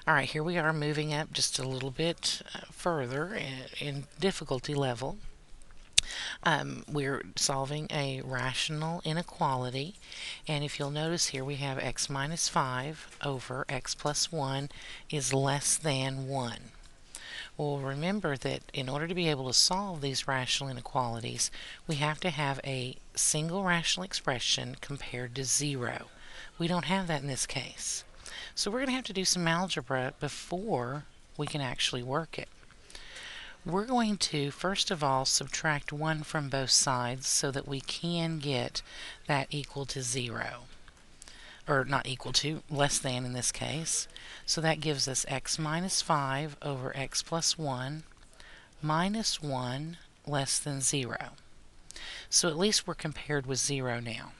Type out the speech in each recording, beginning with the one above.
Alright, here we are moving up just a little bit further in difficulty level. We're solving a rational inequality, and if you'll notice here we have x minus 5 over x plus 1 is less than 1. Well, remember that in order to be able to solve these rational inequalities, we have to have a single rational expression compared to 0. We don't have that in this case. So we're going to have to do some algebra before we can actually work it. We're going to, first of all, subtract 1 from both sides so that we can get that equal to 0. Or not equal to, less than in this case. So that gives us x minus 5 over x plus 1 minus 1 less than 0. So at least we're compared with 0 now.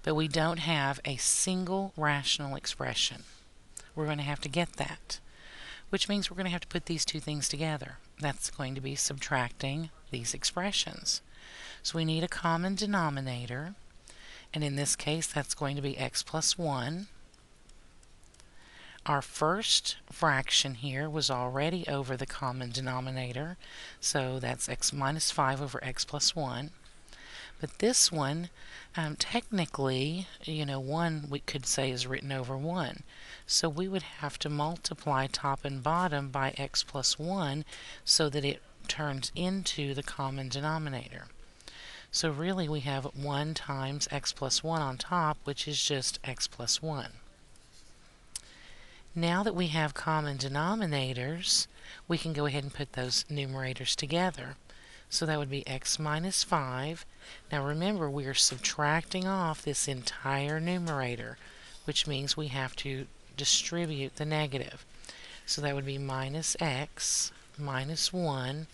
But we don't have a single rational expression. We're going to have to get that, which means we're going to have to put these two things together. That's going to be subtracting these expressions. So we need a common denominator, and in this case that's going to be x plus 1. Our first fraction here was already over the common denominator, so that's x minus 5 over x plus 1. But this one, technically, 1 we could say is written over 1. So we would have to multiply top and bottom by x plus 1 so that it turns into the common denominator. So really we have 1 times x plus 1 on top, which is just x plus 1. Now that we have common denominators, we can go ahead and put those numerators together. So that would be x minus 5. Now remember, we are subtracting off this entire numerator, which means we have to distribute the negative. So that would be minus x minus 1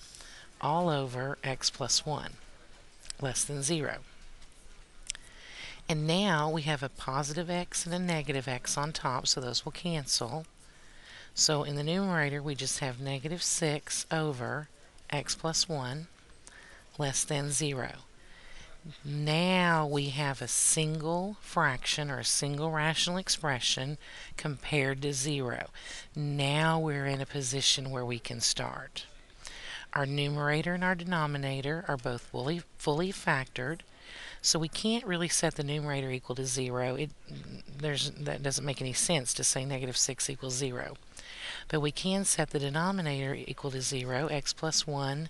all over x plus 1, less than 0. And now we have a positive x and a negative x on top, so those will cancel. So in the numerator we just have negative 6 over x plus 1 less than 0. Now we have a single fraction or a single rational expression compared to 0. Now we're in a position where we can start. Our numerator and our denominator are both fully factored, so we can't really set the numerator equal to 0. That doesn't make any sense to say negative 6 equals 0. But we can set the denominator equal to 0. X plus 1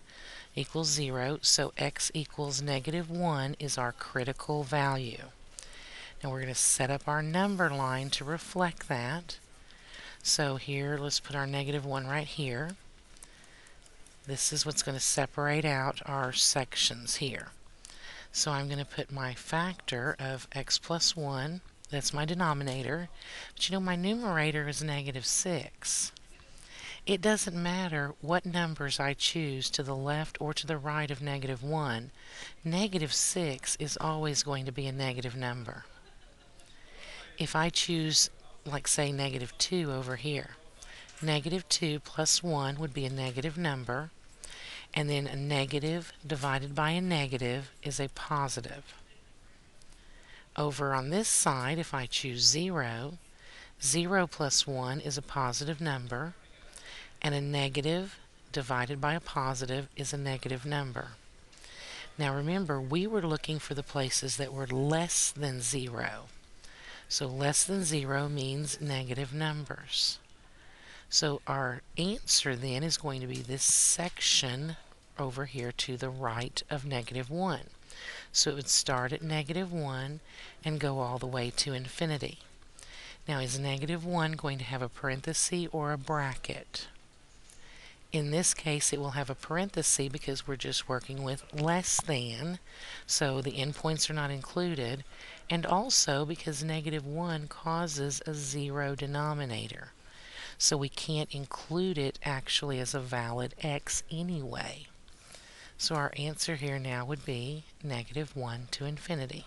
equals 0, so x equals negative 1 is our critical value. Now we're going to set up our number line to reflect that. So here, let's put our negative 1 right here. This is what's going to separate out our sections here. So I'm going to put my factor of x plus 1, that's my denominator, but my numerator is negative 6. It doesn't matter what numbers I choose to the left or to the right of negative 1, negative 6 is always going to be a negative number. If I choose, like say, negative 2 over here, negative 2 plus 1 would be a negative number, and then a negative divided by a negative is a positive. Over on this side, if I choose 0, 0 plus 1 is a positive number, and a negative divided by a positive is a negative number. Now remember, we were looking for the places that were less than 0. So less than 0 means negative numbers. So our answer then is going to be this section over here to the right of negative 1. So it would start at negative 1 and go all the way to infinity. Now is negative 1 going to have a parenthesis or a bracket? In this case it will have a parenthesis because we're just working with less than, so the endpoints are not included, and also because negative 1 causes a 0 denominator. So we can't include it actually as a valid x anyway. So our answer here now would be negative 1 to infinity.